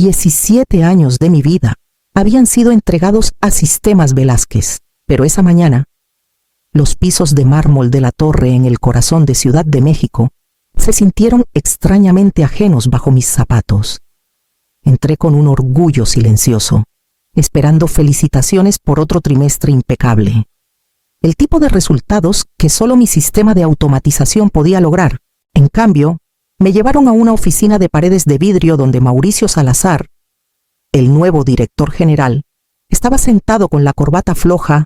17 años de mi vida habían sido entregados a Sistemas Velázquez, pero esa mañana, los pisos de mármol de la torre en el corazón de Ciudad de México se sintieron extrañamente ajenos bajo mis zapatos. Entré con un orgullo silencioso, esperando felicitaciones por otro trimestre impecable. El tipo de resultados que solo mi sistema de automatización podía lograr. En cambio, me llevaron a una oficina de paredes de vidrio donde Mauricio Salazar, el nuevo director general, estaba sentado con la corbata floja,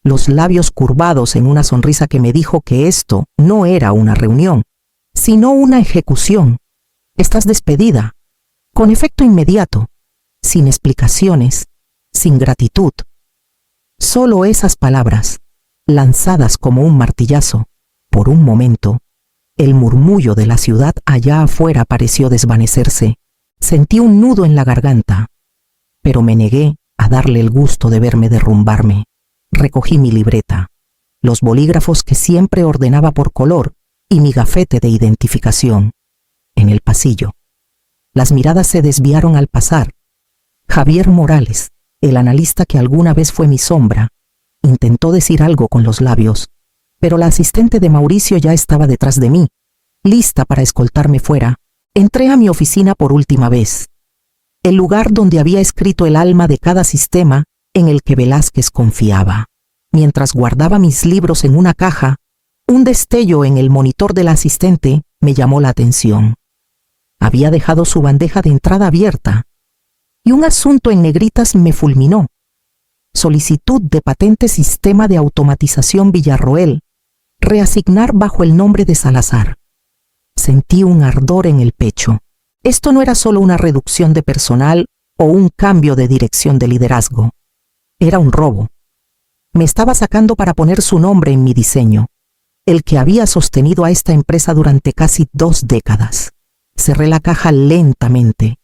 los labios curvados en una sonrisa que me dijo que esto no era una reunión, sino una ejecución. Estás despedida, con efecto inmediato, sin explicaciones, sin gratitud. Solo esas palabras, lanzadas como un martillazo. Por un momento, el murmullo de la ciudad allá afuera pareció desvanecerse. Sentí un nudo en la garganta, pero me negué a darle el gusto de verme derrumbarme. Recogí mi libreta, los bolígrafos que siempre ordenaba por color y mi gafete de identificación. En el pasillo, las miradas se desviaron al pasar. Javier Morales, el analista que alguna vez fue mi sombra, intentó decir algo con los labios, pero la asistente de Mauricio ya estaba detrás de mí, lista para escoltarme fuera. Entré a mi oficina por última vez, el lugar donde había escrito el alma de cada sistema en el que Velázquez confiaba. Mientras guardaba mis libros en una caja, un destello en el monitor del asistente me llamó la atención. Había dejado su bandeja de entrada abierta, y un asunto en negritas me fulminó. Solicitud de patente Sistema de Automatización Villarroel, reasignar bajo el nombre de Salazar. Sentí un ardor en el pecho. Esto no era solo una reducción de personal o un cambio de dirección de liderazgo. Era un robo. Me estaba sacando para poner su nombre en mi diseño, el que había sostenido a esta empresa durante casi 2 décadas. Cerré la caja lentamente,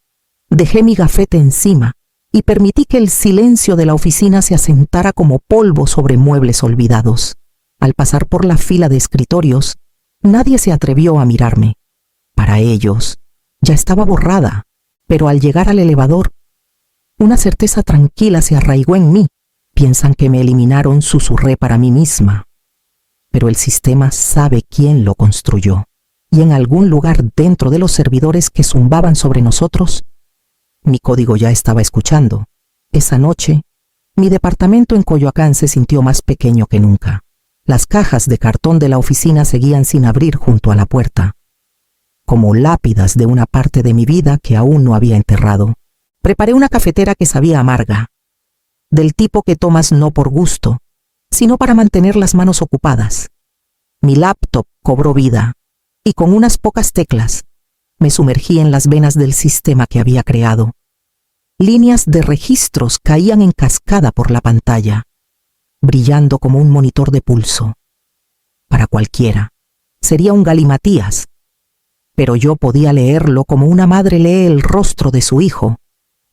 dejé mi gafete encima y permití que el silencio de la oficina se asentara como polvo sobre muebles olvidados. Al pasar por la fila de escritorios, nadie se atrevió a mirarme. Para ellos, ya estaba borrada, pero al llegar al elevador, una certeza tranquila se arraigó en mí. Piensan que me eliminaron, susurré para mí misma. Pero el sistema sabe quién lo construyó. Y en algún lugar dentro de los servidores que zumbaban sobre nosotros, mi código ya estaba escuchando. Esa noche, mi departamento en Coyoacán se sintió más pequeño que nunca. Las cajas de cartón de la oficina seguían sin abrir junto a la puerta, como lápidas de una parte de mi vida que aún no había enterrado. Preparé una cafetera que sabía amarga, del tipo que tomas no por gusto, sino para mantener las manos ocupadas. Mi laptop cobró vida, y con unas pocas teclas, me sumergí en las venas del sistema que había creado. Líneas de registros caían en cascada por la pantalla, brillando como un monitor de pulso. Para cualquiera, sería un galimatías, pero yo podía leerlo como una madre lee el rostro de su hijo.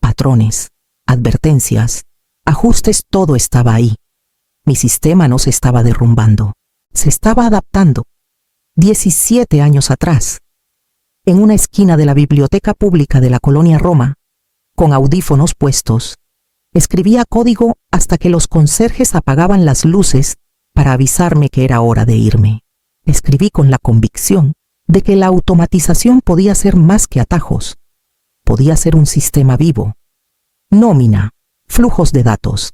Patrones, advertencias, ajustes, todo estaba ahí. Mi sistema no se estaba derrumbando, se estaba adaptando. 17 años atrás, en una esquina de la biblioteca pública de la colonia Roma, con audífonos puestos, escribía código hasta que los conserjes apagaban las luces para avisarme que era hora de irme. Escribí con la convicción de que la automatización podía ser más que atajos. Podía ser un sistema vivo. Nómina, flujos de datos,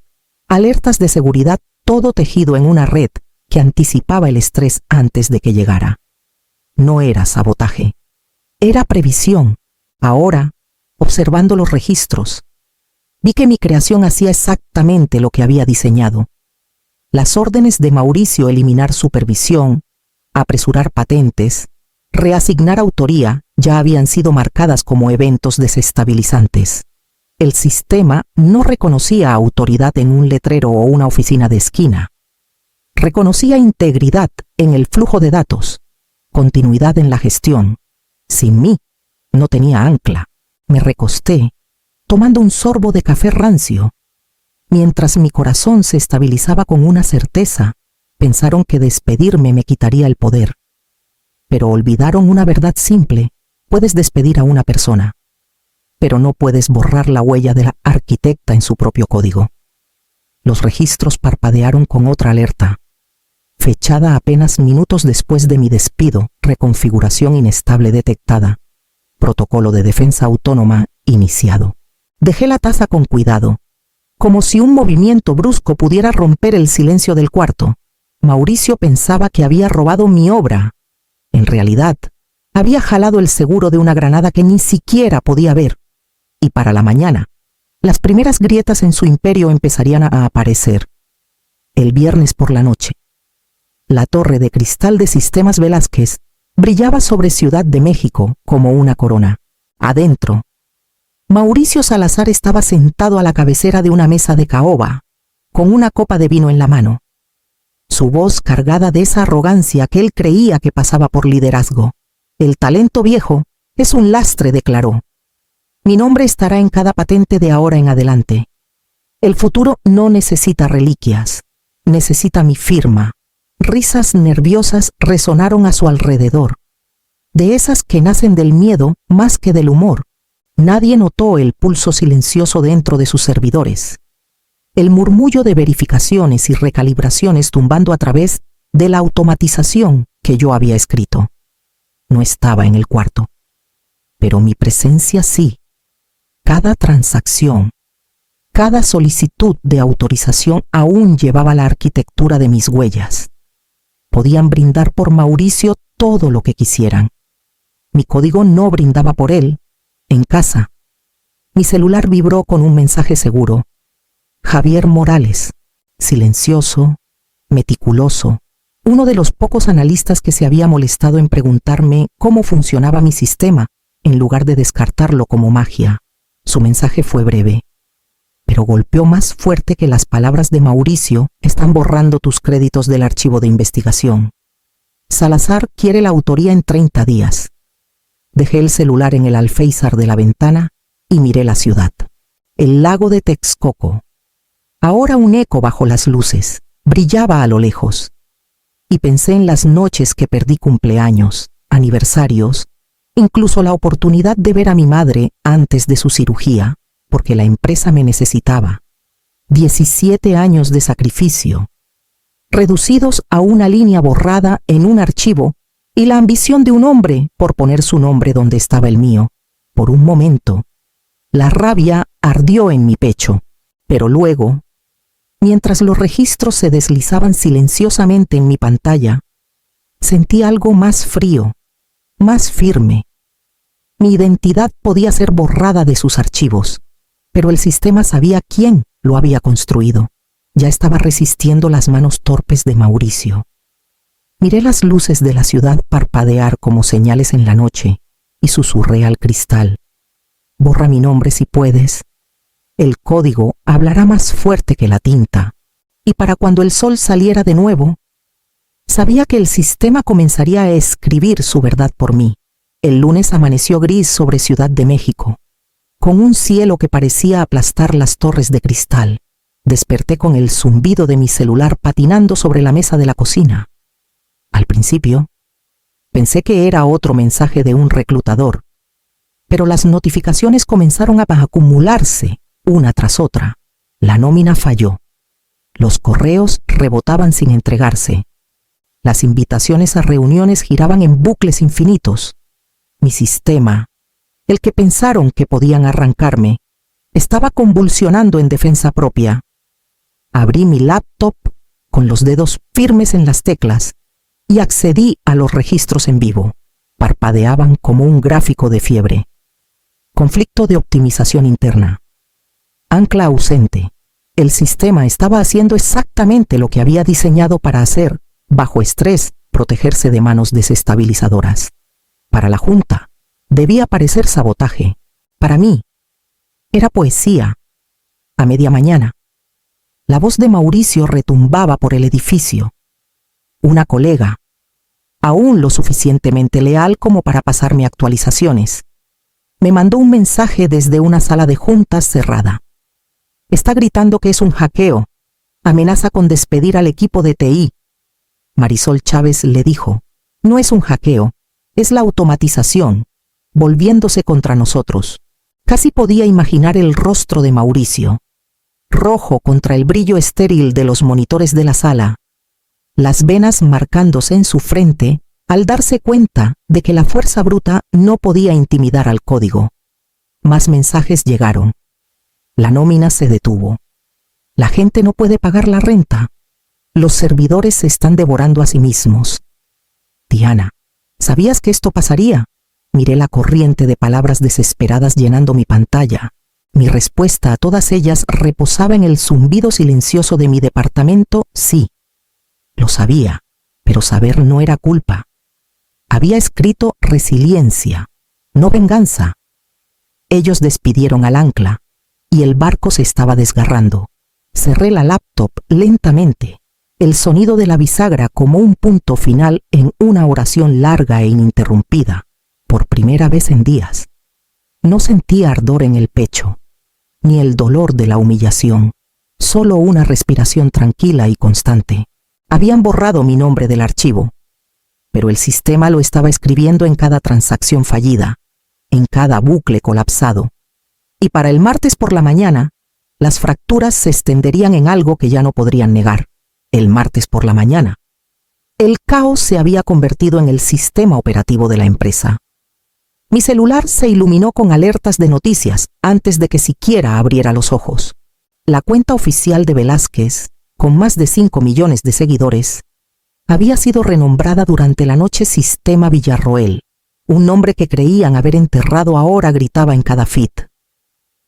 alertas de seguridad, todo tejido en una red que anticipaba el estrés antes de que llegara. No era sabotaje, era previsión. Ahora, observando los registros, vi que mi creación hacía exactamente lo que había diseñado. Las órdenes de Mauricio, eliminar supervisión, apresurar patentes, reasignar autoría, ya habían sido marcadas como eventos desestabilizantes. El sistema no reconocía autoridad en un letrero o una oficina de esquina. Reconocía integridad en el flujo de datos, continuidad en la gestión. Sin mí, no tenía ancla. Me recosté, tomando un sorbo de café rancio. Mientras mi corazón se estabilizaba con una certeza, pensaron que despedirme me quitaría el poder. Pero olvidaron una verdad simple: puedes despedir a una persona, pero no puedes borrar la huella de la arquitecta en su propio código. Los registros parpadearon con otra alerta, fechada apenas minutos después de mi despido, reconfiguración inestable detectada, protocolo de defensa autónoma iniciado. Dejé la taza con cuidado, como si un movimiento brusco pudiera romper el silencio del cuarto. Mauricio pensaba que había robado mi obra. En realidad, había jalado el seguro de una granada que ni siquiera podía ver. Y para la mañana, las primeras grietas en su imperio empezarían a aparecer. El viernes por la noche, la torre de cristal de Sistemas Velázquez brillaba sobre Ciudad de México como una corona. Adentro, Mauricio Salazar estaba sentado a la cabecera de una mesa de caoba, con una copa de vino en la mano. Su voz cargada de esa arrogancia que él creía que pasaba por liderazgo. El talento viejo es un lastre, declaró. Mi nombre estará en cada patente de ahora en adelante. El futuro no necesita reliquias, necesita mi firma. Risas nerviosas resonaron a su alrededor, de esas que nacen del miedo más que del humor. Nadie notó el pulso silencioso dentro de sus servidores, el murmullo de verificaciones y recalibraciones tumbando a través de la automatización que yo había escrito. No estaba en el cuarto, pero mi presencia sí. Cada transacción, cada solicitud de autorización aún llevaba la arquitectura de mis huellas. Podían brindar por Mauricio todo lo que quisieran. Mi código no brindaba por él. En casa, mi celular vibró con un mensaje seguro. Javier Morales, silencioso, meticuloso, uno de los pocos analistas que se había molestado en preguntarme cómo funcionaba mi sistema, en lugar de descartarlo como magia. Su mensaje fue breve, pero golpeó más fuerte que las palabras de Mauricio: están borrando tus créditos del archivo de investigación. Salazar quiere la autoría en 30 días. Dejé el celular en el alféizar de la ventana y miré la ciudad. El lago de Texcoco, ahora un eco bajo las luces, brillaba a lo lejos. Y pensé en las noches que perdí, cumpleaños, aniversarios, incluso la oportunidad de ver a mi madre antes de su cirugía, porque la empresa me necesitaba. 17 años de sacrificio, reducidos a una línea borrada en un archivo, y la ambición de un hombre por poner su nombre donde estaba el mío. Por un momento, la rabia ardió en mi pecho, pero luego, mientras los registros se deslizaban silenciosamente en mi pantalla, sentí algo más frío, más firme. Mi identidad podía ser borrada de sus archivos, pero el sistema sabía quién lo había construido. Ya estaba resistiendo las manos torpes de Mauricio. Miré las luces de la ciudad parpadear como señales en la noche y susurré al cristal: borra mi nombre si puedes. El código hablará más fuerte que la tinta. Y para cuando el sol saliera de nuevo, sabía que el sistema comenzaría a escribir su verdad por mí. El lunes amaneció gris sobre Ciudad de México, con un cielo que parecía aplastar las torres de cristal. Desperté con el zumbido de mi celular patinando sobre la mesa de la cocina. Al principio, pensé que era otro mensaje de un reclutador, pero las notificaciones comenzaron a acumularse una tras otra. La nómina falló. Los correos rebotaban sin entregarse. Las invitaciones a reuniones giraban en bucles infinitos. Mi sistema, el que pensaron que podían arrancarme, estaba convulsionando en defensa propia. Abrí mi laptop con los dedos firmes en las teclas y accedí a los registros en vivo. Parpadeaban como un gráfico de fiebre. Conflicto de optimización interna. Ancla ausente. El sistema estaba haciendo exactamente lo que había diseñado para hacer: bajo estrés, protegerse de manos desestabilizadoras. Para la Junta, debía parecer sabotaje. Para mí, era poesía. A media mañana, la voz de Mauricio retumbaba por el edificio. Una colega, aún lo suficientemente leal como para pasarme actualizaciones, me mandó un mensaje desde una sala de juntas cerrada. Está gritando que es un hackeo. Amenaza con despedir al equipo de TI. Marisol Chávez le dijo: no es un hackeo, es la automatización, volviéndose contra nosotros. Casi podía imaginar el rostro de Mauricio, rojo contra el brillo estéril de los monitores de la sala, las venas marcándose en su frente al darse cuenta de que la fuerza bruta no podía intimidar al código. Más mensajes llegaron. La nómina se detuvo. La gente no puede pagar la renta. Los servidores se están devorando a sí mismos. Diana, ¿sabías que esto pasaría? Miré la corriente de palabras desesperadas llenando mi pantalla. Mi respuesta a todas ellas reposaba en el zumbido silencioso de mi departamento, sí. Lo sabía, pero saber no era culpa. Había escrito resiliencia, no venganza. Ellos despidieron al ancla y el barco se estaba desgarrando. Cerré la laptop lentamente, el sonido de la bisagra como un punto final en una oración larga e ininterrumpida. Por primera vez en días, no sentía ardor en el pecho, ni el dolor de la humillación, solo una respiración tranquila y constante. Habían borrado mi nombre del archivo, pero el sistema lo estaba escribiendo en cada transacción fallida, en cada bucle colapsado. Y para el martes por la mañana, las fracturas se extenderían en algo que ya no podrían negar. El martes por la mañana, el caos se había convertido en el sistema operativo de la empresa. Mi celular se iluminó con alertas de noticias antes de que siquiera abriera los ojos. La cuenta oficial de Velázquez, con más de 5 millones de seguidores, había sido renombrada durante la noche Sistema Villarroel. Un nombre que creían haber enterrado ahora gritaba en cada feed.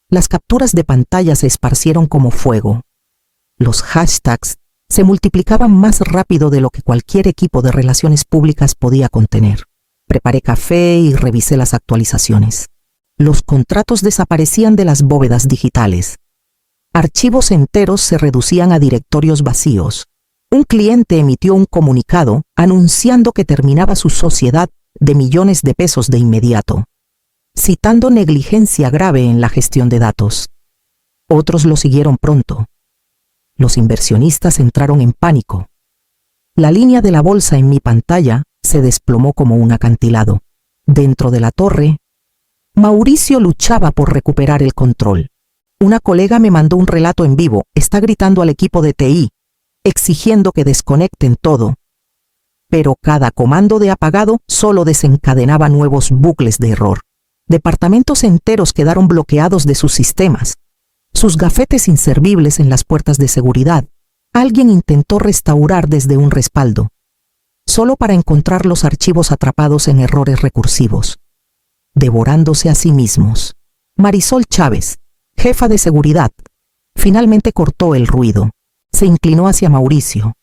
Las capturas de pantalla se esparcieron como fuego. Los hashtags se multiplicaban más rápido de lo que cualquier equipo de relaciones públicas podía contener. Preparé café y revisé las actualizaciones. Los contratos desaparecían de las bóvedas digitales. Archivos enteros se reducían a directorios vacíos. Un cliente emitió un comunicado anunciando que terminaba su sociedad de millones de pesos de inmediato, citando negligencia grave en la gestión de datos. Otros lo siguieron pronto. Los inversionistas entraron en pánico. La línea de la bolsa en mi pantalla se desplomó como un acantilado. Dentro de la torre, Mauricio luchaba por recuperar el control. Una colega me mandó un relato en vivo. Está gritando al equipo de TI, exigiendo que desconecten todo. Pero cada comando de apagado solo desencadenaba nuevos bucles de error. Departamentos enteros quedaron bloqueados de sus sistemas. Sus gafetes inservibles en las puertas de seguridad. Alguien intentó restaurar desde un respaldo, solo para encontrar los archivos atrapados en errores recursivos, devorándose a sí mismos. Marisol Chávez, jefa de seguridad, finalmente cortó el ruido. Se inclinó hacia Mauricio.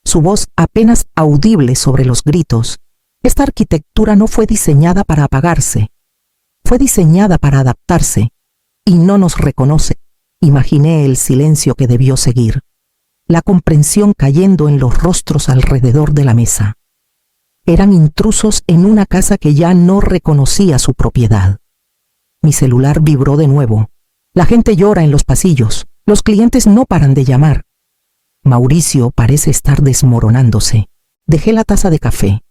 Su voz apenas audible sobre los gritos. Esta arquitectura no fue diseñada para apagarse. Fue diseñada para adaptarse. Y no nos reconoce. Imaginé el silencio que debió seguir. La comprensión cayendo en los rostros alrededor de la mesa. Eran intrusos en una casa que ya no reconocía su propiedad. Mi celular vibró de nuevo. La gente llora en los pasillos. Los clientes no paran de llamar. Mauricio parece estar desmoronándose. Dejé la taza de café.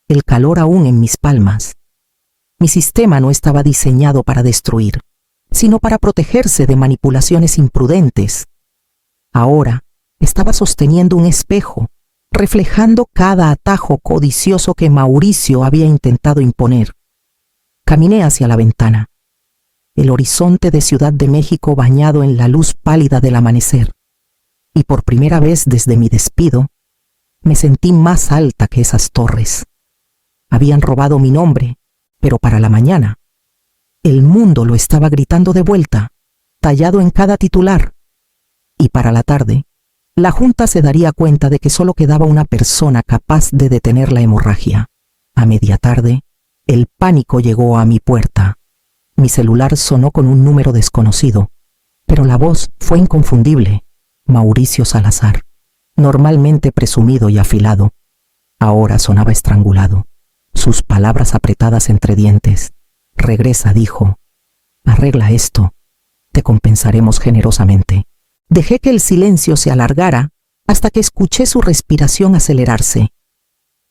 El calor aún en mis palmas. Mi sistema no estaba diseñado para destruir, sino para protegerse de manipulaciones imprudentes. Ahora estaba sosteniendo un espejo, reflejando cada atajo codicioso que Mauricio había intentado imponer. Caminé hacia la ventana. El horizonte de Ciudad de México bañado en la luz pálida del amanecer. Y por primera vez desde mi despido, me sentí más alta que esas torres. Habían robado mi nombre, pero para la mañana, el mundo lo estaba gritando de vuelta, tallado en cada titular. Y para la tarde, la Junta se daría cuenta de que solo quedaba una persona capaz de detener la hemorragia. A media tarde, el pánico llegó a mi puerta. Mi celular sonó con un número desconocido, pero la voz fue inconfundible. Mauricio Salazar, normalmente presumido y afilado, ahora sonaba estrangulado. Sus palabras apretadas entre dientes. Regresa, dijo. Arregla esto. Te compensaremos generosamente. Dejé que el silencio se alargara hasta que escuché su respiración acelerarse.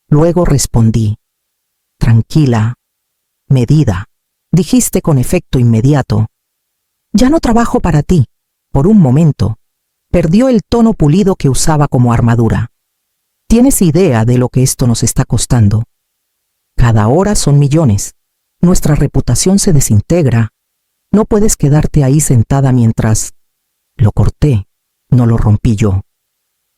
Luego respondí. Tranquila, medida. Dijiste con efecto inmediato: ya no trabajo para ti. Por un momento, perdió el tono pulido que usaba como armadura. ¿Tienes idea de lo que esto nos está costando? Cada hora son millones. Nuestra reputación se desintegra. No puedes quedarte ahí sentada mientras... Lo corté, no lo rompí yo.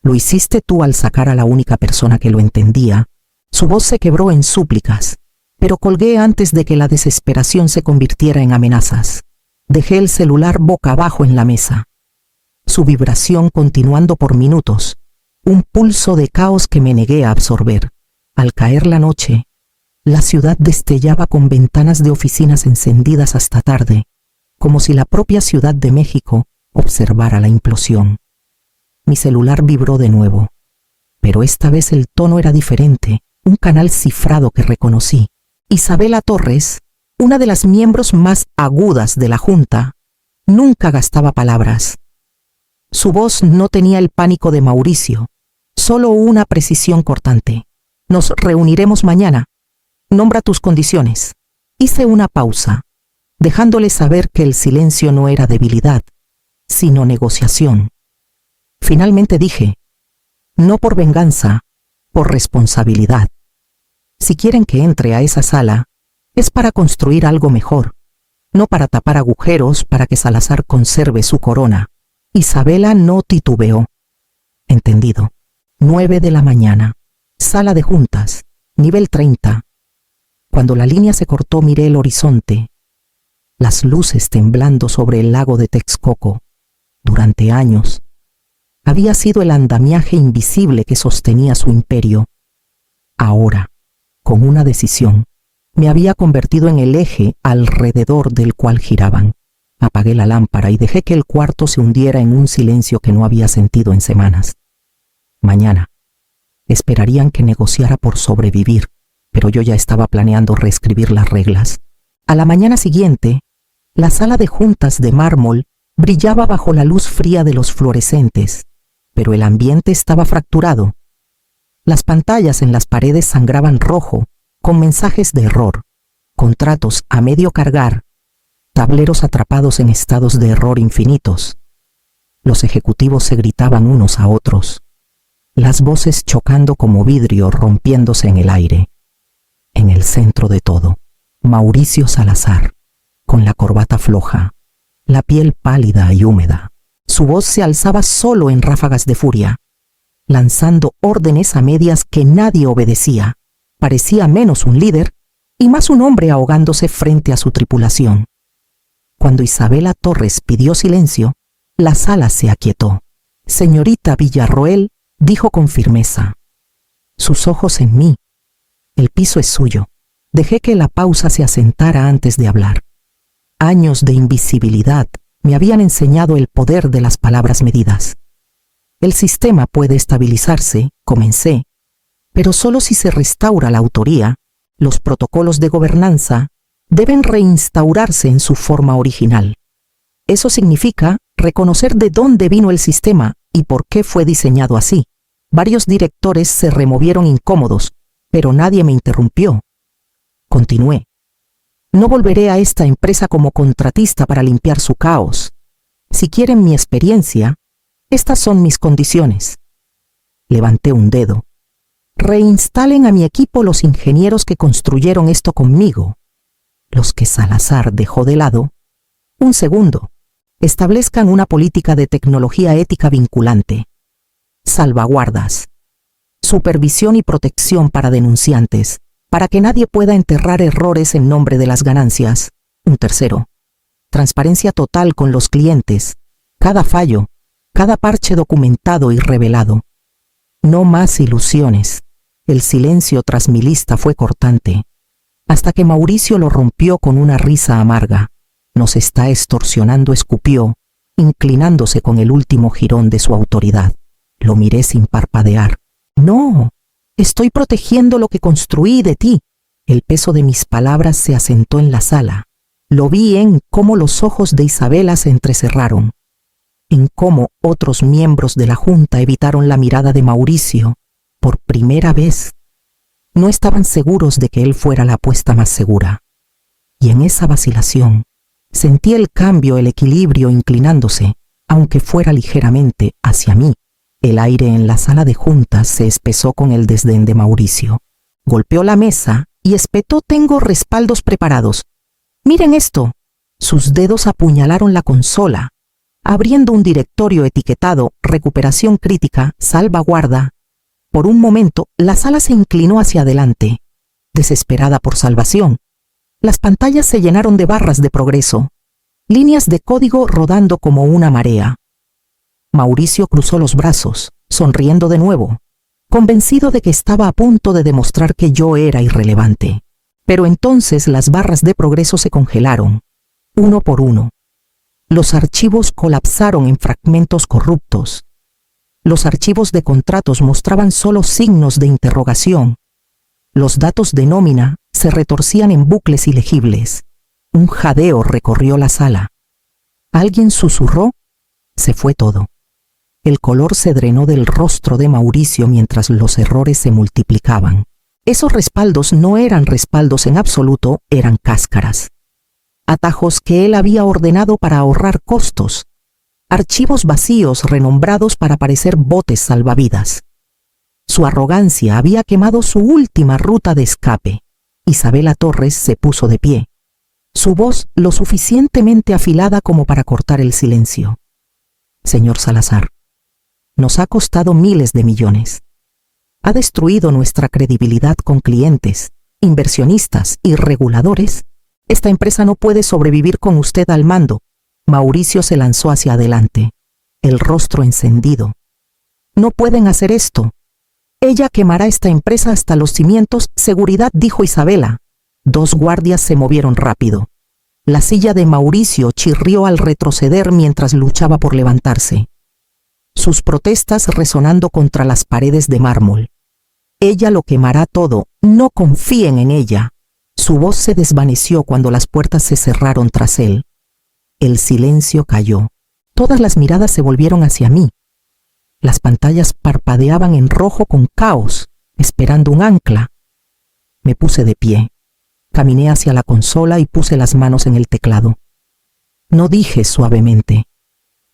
Lo hiciste tú al sacar a la única persona que lo entendía. Su voz se quebró en súplicas, pero colgué antes de que la desesperación se convirtiera en amenazas. Dejé el celular boca abajo en la mesa. Su vibración continuando por minutos, un pulso de caos que me negué a absorber. Al caer la noche, la ciudad destellaba con ventanas de oficinas encendidas hasta tarde, como si la propia Ciudad de México observara la implosión. Mi celular vibró de nuevo, pero esta vez el tono era diferente, un canal cifrado que reconocí. Isabela Torres, una de las miembros más agudas de la Junta, nunca gastaba palabras. Su voz no tenía el pánico de Mauricio, solo una precisión cortante. Nos reuniremos mañana. Nombra tus condiciones. Hice una pausa, dejándole saber que el silencio no era debilidad, sino negociación. Finalmente dije: no por venganza, por responsabilidad. Si quieren que entre a esa sala, es para construir algo mejor, no para tapar agujeros para que Salazar conserve su corona. Isabela no titubeó. Entendido. 9 de la mañana. Sala de juntas, nivel 30. Cuando la línea se cortó miré el horizonte. Las luces temblando sobre el lago de Texcoco. Durante años, había sido el andamiaje invisible que sostenía su imperio. Ahora, con una decisión, me había convertido en el eje alrededor del cual giraban. Apagué la lámpara y dejé que el cuarto se hundiera en un silencio que no había sentido en semanas. Mañana, esperarían que negociara por sobrevivir, pero yo ya estaba planeando reescribir las reglas. A la mañana siguiente, la sala de juntas de mármol brillaba bajo la luz fría de los fluorescentes, pero el ambiente estaba fracturado. Las pantallas en las paredes sangraban rojo, con mensajes de error, contratos a medio cargar, tableros atrapados en estados de error infinitos. Los ejecutivos se gritaban unos a otros, las voces chocando como vidrio rompiéndose en el aire. En el centro de todo, Mauricio Salazar, con la corbata floja, la piel pálida y húmeda. Su voz se alzaba solo en ráfagas de furia, lanzando órdenes a medias que nadie obedecía. Parecía menos un líder y más un hombre ahogándose frente a su tripulación. Cuando Isabela Torres pidió silencio, la sala se aquietó. Señorita Villarroel, dijo con firmeza. Sus ojos en mí. El piso es suyo. Dejé que la pausa se asentara antes de hablar. Años de invisibilidad me habían enseñado el poder de las palabras medidas. El sistema puede estabilizarse, comencé, pero solo si se restaura la autoría. Los protocolos de gobernanza deben reinstaurarse en su forma original. Eso significa reconocer de dónde vino el sistema y por qué fue diseñado así. Varios directores se removieron incómodos, pero nadie me interrumpió. Continué. No volveré a esta empresa como contratista para limpiar su caos. Si quieren mi experiencia, estas son mis condiciones. Levanté un dedo. Reinstalen a mi equipo los ingenieros que construyeron esto conmigo, los que Salazar dejó de lado. Un segundo. Establezcan una política de tecnología ética vinculante. Salvaguardas. Supervisión y protección para denunciantes, para que nadie pueda enterrar errores en nombre de las ganancias. Un tercero. Transparencia total con los clientes. Cada fallo, cada parche documentado y revelado. No más ilusiones. El silencio tras mi lista fue cortante, hasta que Mauricio lo rompió con una risa amarga. Nos está extorsionando, escupió, inclinándose con el último jirón de su autoridad. Lo miré sin parpadear. No, estoy protegiendo lo que construí de ti. El peso de mis palabras se asentó en la sala. Lo vi en cómo los ojos de Isabela se entrecerraron, en cómo otros miembros de la Junta evitaron la mirada de Mauricio. Por primera vez, no estaban seguros de que él fuera la apuesta más segura. Y en esa vacilación, sentí el cambio, el equilibrio inclinándose, aunque fuera ligeramente, hacia mí. El aire en la sala de juntas se espesó con el desdén de Mauricio. Golpeó la mesa y espetó: «Tengo respaldos preparados. Miren esto». Sus dedos apuñalaron la consola, abriendo un directorio etiquetado «Recuperación crítica, salvaguarda». Por un momento, la sala se inclinó hacia adelante, desesperada por salvación. Las pantallas se llenaron de barras de progreso, líneas de código rodando como una marea. Mauricio cruzó los brazos, sonriendo de nuevo, convencido de que estaba a punto de demostrar que yo era irrelevante. Pero entonces las barras de progreso se congelaron, uno por uno. Los archivos colapsaron en fragmentos corruptos. Los archivos de contratos mostraban solo signos de interrogación. Los datos de nómina se retorcían en bucles ilegibles. Un jadeo recorrió la sala. Alguien susurró: «Se fue todo». El color se drenó del rostro de Mauricio mientras los errores se multiplicaban. Esos respaldos no eran respaldos en absoluto, eran cáscaras. Atajos que él había ordenado para ahorrar costos. Archivos vacíos renombrados para parecer botes salvavidas. Su arrogancia había quemado su última ruta de escape. Isabela Torres se puso de pie, su voz lo suficientemente afilada como para cortar el silencio. «Señor Salazar, nos ha costado miles de millones. Ha destruido nuestra credibilidad con clientes, inversionistas y reguladores. Esta empresa no puede sobrevivir con usted al mando». Mauricio se lanzó hacia adelante, el rostro encendido. «No pueden hacer esto. Ella quemará esta empresa hasta los cimientos». «Seguridad», dijo Isabela. Dos guardias se movieron rápido. La silla de Mauricio chirrió al retroceder mientras luchaba por levantarse, sus protestas resonando contra las paredes de mármol. «Ella lo quemará todo, no confíen en ella». Su voz se desvaneció cuando las puertas se cerraron tras él. El silencio cayó. Todas las miradas se volvieron hacia mí. Las pantallas parpadeaban en rojo con caos, esperando un ancla. Me puse de pie. Caminé hacia la consola y puse las manos en el teclado. No dije suavemente: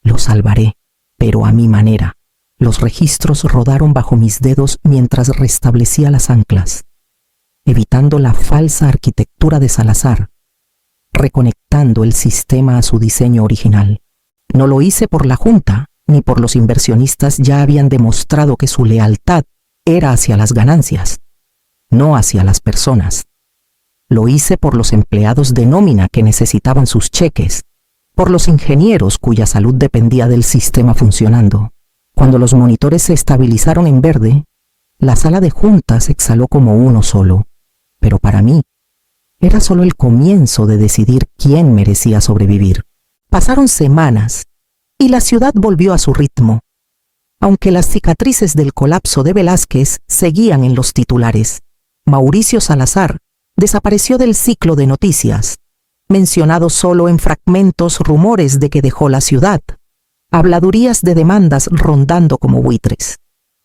«Lo salvaré», pero a mi manera. Los registros rodaron bajo mis dedos mientras restablecía las anclas, evitando la falsa arquitectura de Salazar, reconectando el sistema a su diseño original. No lo hice por la Junta, ni por los inversionistas. Ya habían demostrado que su lealtad era hacia las ganancias, no hacia las personas. Lo hice por los empleados de nómina que necesitaban sus cheques, por los ingenieros cuya salud dependía del sistema funcionando. Cuando los monitores se estabilizaron en verde, la sala de juntas exhaló como uno solo. Pero para mí, era solo el comienzo de decidir quién merecía sobrevivir. Pasaron semanas y la ciudad volvió a su ritmo, aunque las cicatrices del colapso de Velázquez seguían en los titulares. Mauricio Salazar desapareció del ciclo de noticias, mencionado solo en fragmentos, rumores de que dejó la ciudad, habladurías de demandas rondando como buitres.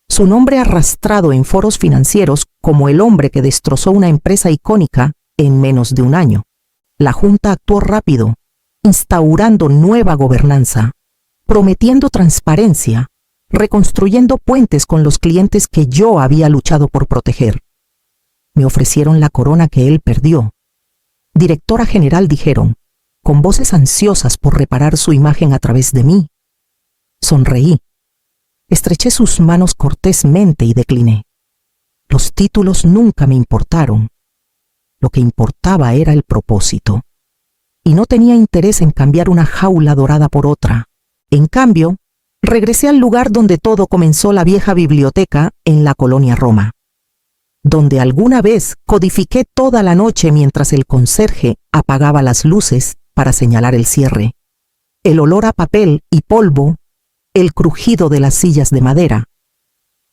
Su nombre arrastrado en foros financieros como el hombre que destrozó una empresa icónica en menos de un año. La Junta actuó rápido, instaurando nueva gobernanza, prometiendo transparencia, reconstruyendo puentes con los clientes que yo había luchado por proteger. Me ofrecieron la corona que él perdió. Directora general, dijeron, con voces ansiosas por reparar su imagen a través de mí. Sonreí. Estreché sus manos cortésmente y decliné. Los títulos nunca me importaron. Lo que importaba era el propósito. Y no tenía interés en cambiar una jaula dorada por otra. En cambio, regresé al lugar donde todo comenzó, la vieja biblioteca en la colonia Roma, donde alguna vez codifiqué toda la noche mientras el conserje apagaba las luces para señalar el cierre. El olor a papel y polvo, el crujido de las sillas de madera,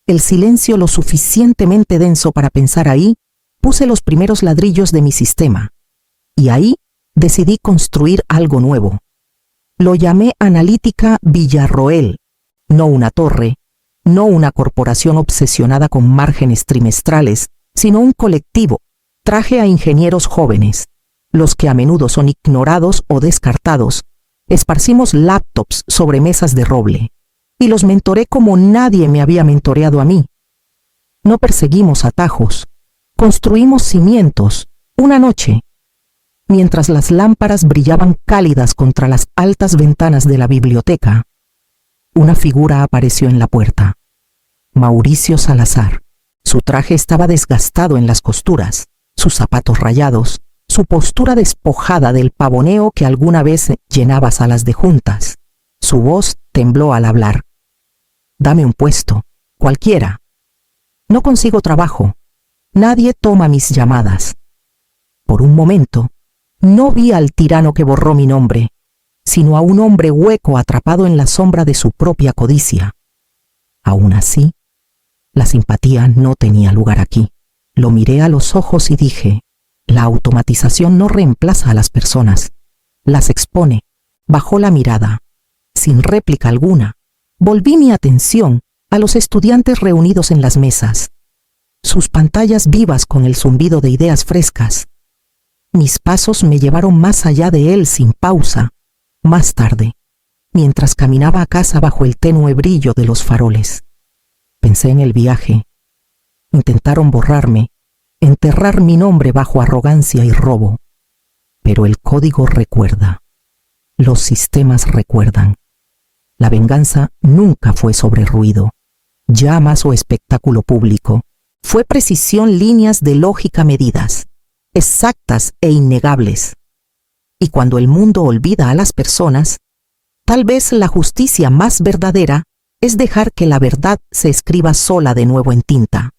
el silencio lo suficientemente denso para pensar. Ahí puse los primeros ladrillos de mi sistema, y ahí decidí construir algo nuevo. Lo llamé Analítica Villarroel, no una torre, no una corporación obsesionada con márgenes trimestrales, sino un colectivo. Traje a ingenieros jóvenes, los que a menudo son ignorados o descartados, esparcimos laptops sobre mesas de roble, y los mentoré como nadie me había mentoreado a mí. No perseguimos atajos, construimos cimientos, una noche, mientras las lámparas brillaban cálidas contra las altas ventanas de la biblioteca. Una figura apareció en la puerta. Mauricio Salazar. Su traje estaba desgastado en las costuras, sus zapatos rayados, su postura despojada del pavoneo que alguna vez llenaba salas de juntas. Su voz tembló al hablar. Dame un puesto, cualquiera. No consigo trabajo. Nadie toma mis llamadas. Por un momento, no vi al tirano que borró mi nombre, sino a un hombre hueco atrapado en la sombra de su propia codicia. Aún así, la simpatía no tenía lugar aquí. Lo miré a los ojos y dije, la automatización no reemplaza a las personas, las expone. Bajó la mirada. Sin réplica alguna, volví mi atención a los estudiantes reunidos en las mesas, sus pantallas vivas con el zumbido de ideas frescas. Mis pasos me llevaron más allá de él sin pausa. Más tarde, mientras caminaba a casa bajo el tenue brillo de los faroles, pensé en el viaje. Intentaron borrarme, enterrar mi nombre bajo arrogancia y robo. Pero el código recuerda. Los sistemas recuerdan. La venganza nunca fue sobre ruido, llamas o espectáculo público. Fue precisión, líneas de lógica medidas, exactas e innegables. Y cuando el mundo olvida a las personas, tal vez la justicia más verdadera es dejar que la verdad se escriba sola de nuevo en tinta.